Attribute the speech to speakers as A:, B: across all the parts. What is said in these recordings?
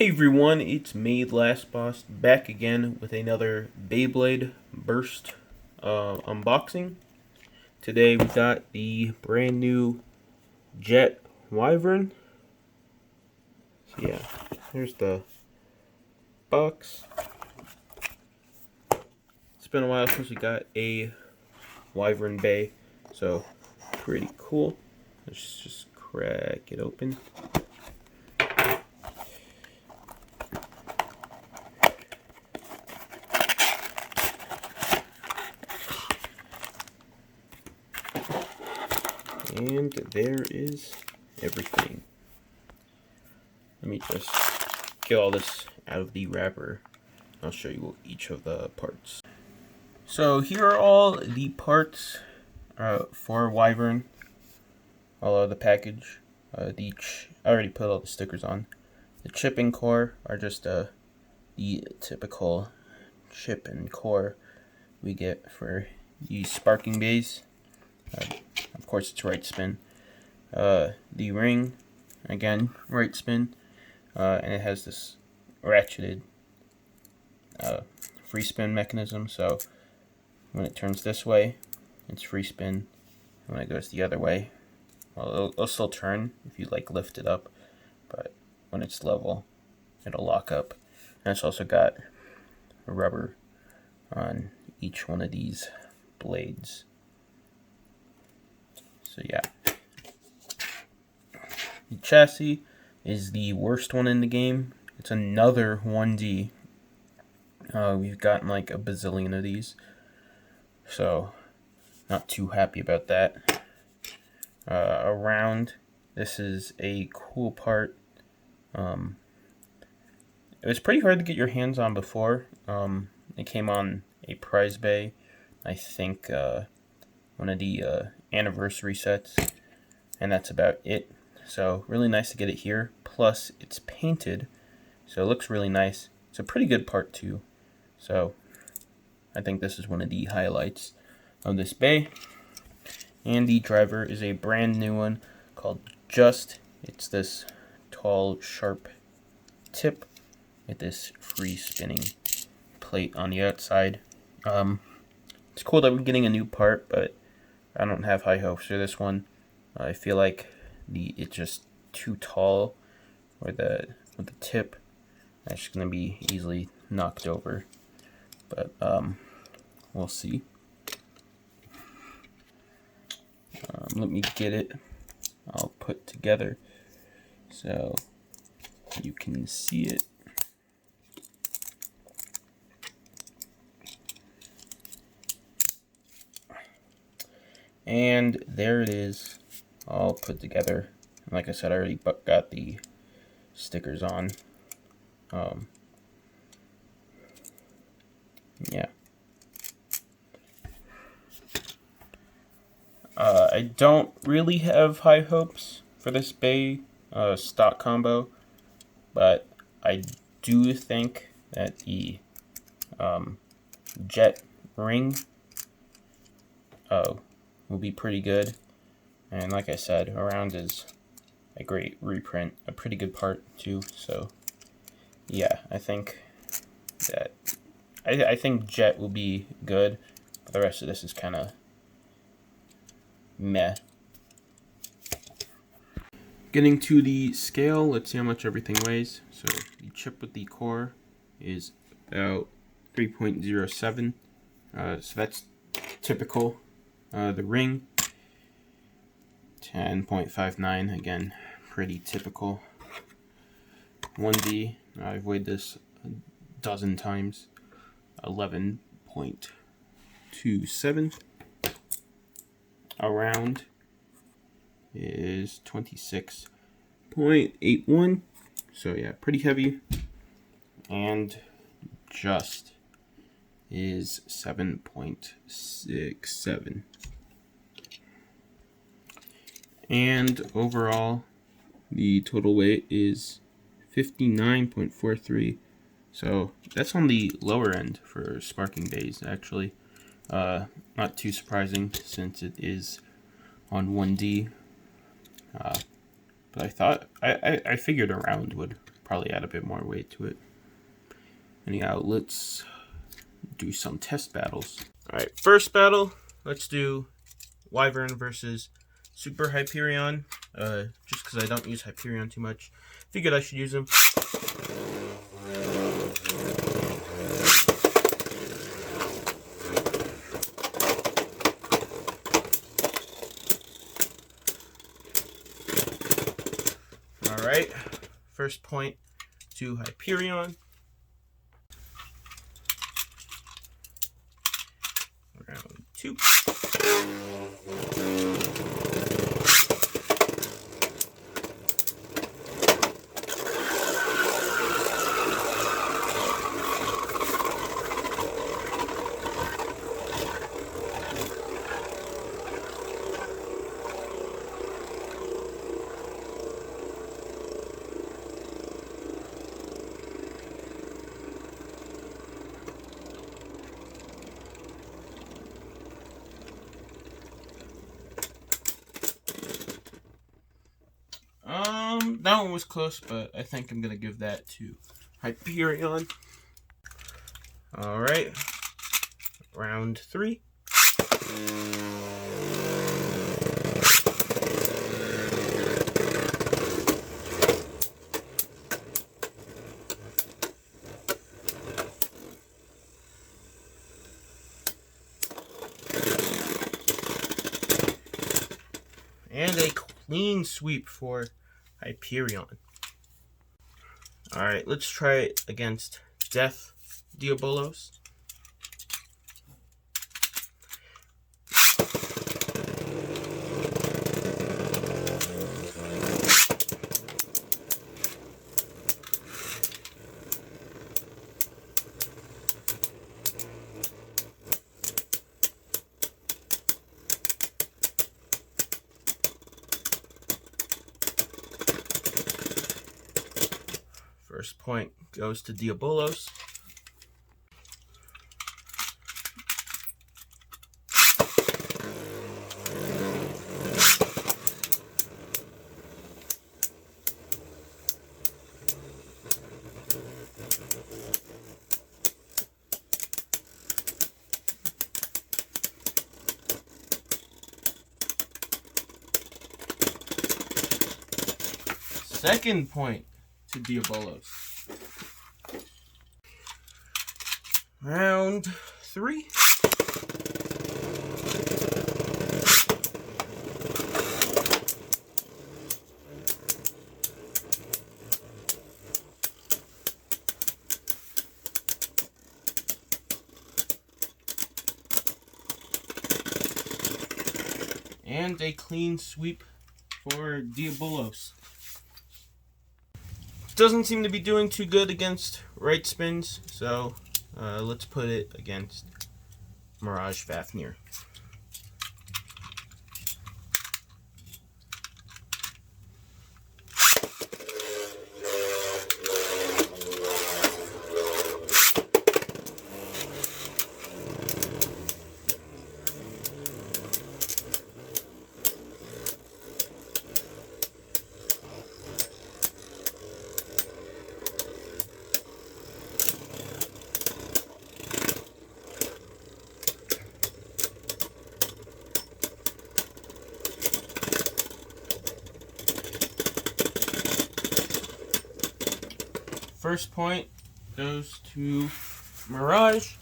A: Hey everyone, it's me, Last Boss, back again with another Beyblade Burst unboxing. Today we got the brand new Jet Wyvern. So yeah, here's the box. It's been a while since we got a Wyvern Bay, so pretty cool. Let's just crack it open. And there is everything. Let me just get all this out of the wrapper. I'll show you each of the parts. So here are all the parts for Wyvern. All of the package. I already put all the stickers on. The chip and core are just the typical chip and core we get for these sparking bays. Of course, it's right spin. The ring, again, right spin, and it has this ratcheted free spin mechanism. So when it turns this way, it's free spin. And when it goes the other way, well, it'll still turn if you like lift it up, but when it's level, it'll lock up. And it's also got rubber on each one of these blades. So yeah, the chassis is the worst one in the game. It's another 1D. We've gotten like a bazillion of these, so not too happy about that. Around, this is a cool part. It was pretty hard to get your hands on before. It came on a prize bay, I think one of the anniversary sets, and that's about it. So really nice to get it here. Plus it's painted, so it looks really nice. It's a pretty good part too. So I think this is one of the highlights of this bay. And the driver is a brand new one called Just. It's this tall, sharp tip with this free spinning plate on the outside. It's cool that we're getting a new part, but I don't have high hopes for this one. I feel like it's just too tall with the tip. That's just gonna be easily knocked over. But we'll see. Let me get it all put together so you can see it. And there it is, all put together. Like I said, I already got the stickers on. Yeah. I don't really have high hopes for this Bay stock combo, but I do think that the Jet ring will be pretty good. And like I said, Around is a great reprint, a pretty good part too. So yeah, I think that I think Jet will be good, but the rest of this is kind of meh. Getting to the scale, let's see how much everything weighs. So the chip with the core is about 3.07. So that's typical. The ring, 10.59. Again, pretty typical. 1D, I've weighed this a dozen times. 11.27. Around is 26.81. So yeah, pretty heavy. And Just is 7.67. And overall, the total weight is 59.43. So that's on the lower end for sparking bays, actually. Not too surprising since it is on 1D. But I thought I figured Around would probably add a bit more weight to it. Anyhow, let's do some test battles. Alright, first battle, let's do Wyvern versus Super Hyperion. Just because I don't use Hyperion too much, figured I should use him. Alright, first point to Hyperion. Round 2. That one was close, but I think I'm gonna give that to Hyperion. Alright. Round 3. And a clean sweep for Hyperion. Alright, let's try it against Death Diabolos. First point goes to Diabolos. Second point to Diabolos. Round 3. And a clean sweep for Diabolos. Doesn't seem to be doing too good against right spins, so let's put it against Mirage Fafnir. First point goes to Mirage.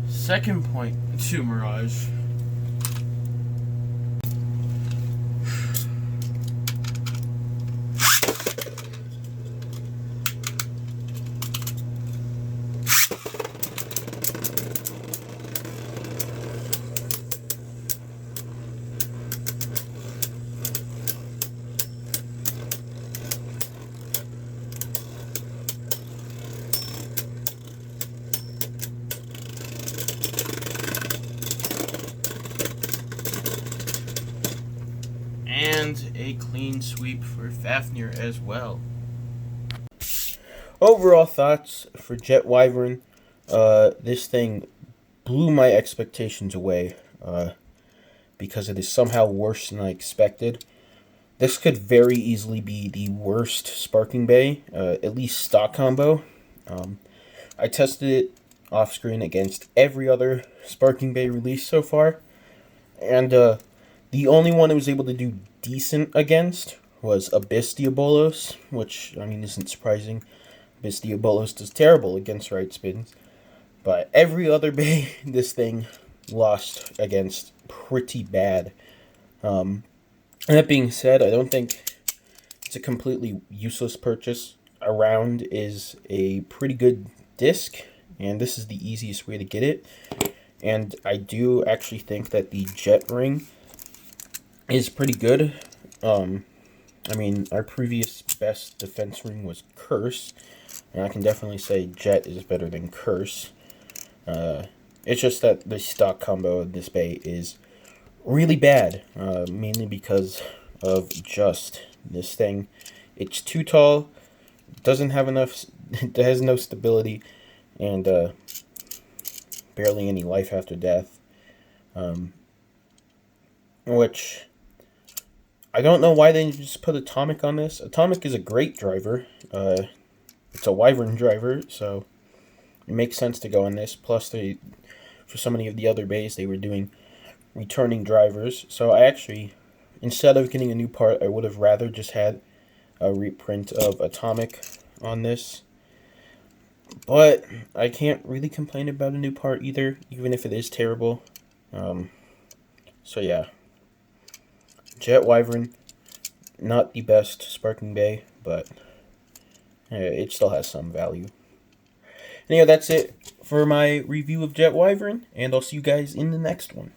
A: Second point to Mirage. a clean sweep for Fafnir as well. Overall thoughts for Jet Wyvern. This thing blew my expectations away because it is somehow worse than I expected. This could very easily be the worst Sparking Bay, at least stock combo. I tested it off screen against every other Sparking Bay release so far, and the only one it was able to do decent against was Abyss Diabolos, which, I mean, isn't surprising. Abyss Diabolos does terrible against right spins, but every other Bay this thing lost against pretty bad. That being said, I don't think it's a completely useless purchase. A round is a pretty good disc, and this is the easiest way to get it. And I do actually think that the Jet ring is pretty good. I mean, our previous best defense ring was Curse, and I can definitely say Jet is better than Curse. It's just that the stock combo of this Bay is really bad, mainly because of just this thing. It's too tall, doesn't have enough, it has no stability, and barely any life after death. Which, I don't know why they didn't just put Atomic on this. Atomic is a great driver. It's a Wyvern driver, so it makes sense to go on this. Plus, for so many of the other bays, they were doing returning drivers. So I actually, instead of getting a new part, I would have rather just had a reprint of Atomic on this. But I can't really complain about a new part either, even if it is terrible. So yeah. Jet Wyvern, not the best Sparking Bay, but it still has some value. Anyway, that's it for my review of Jet Wyvern, and I'll see you guys in the next one.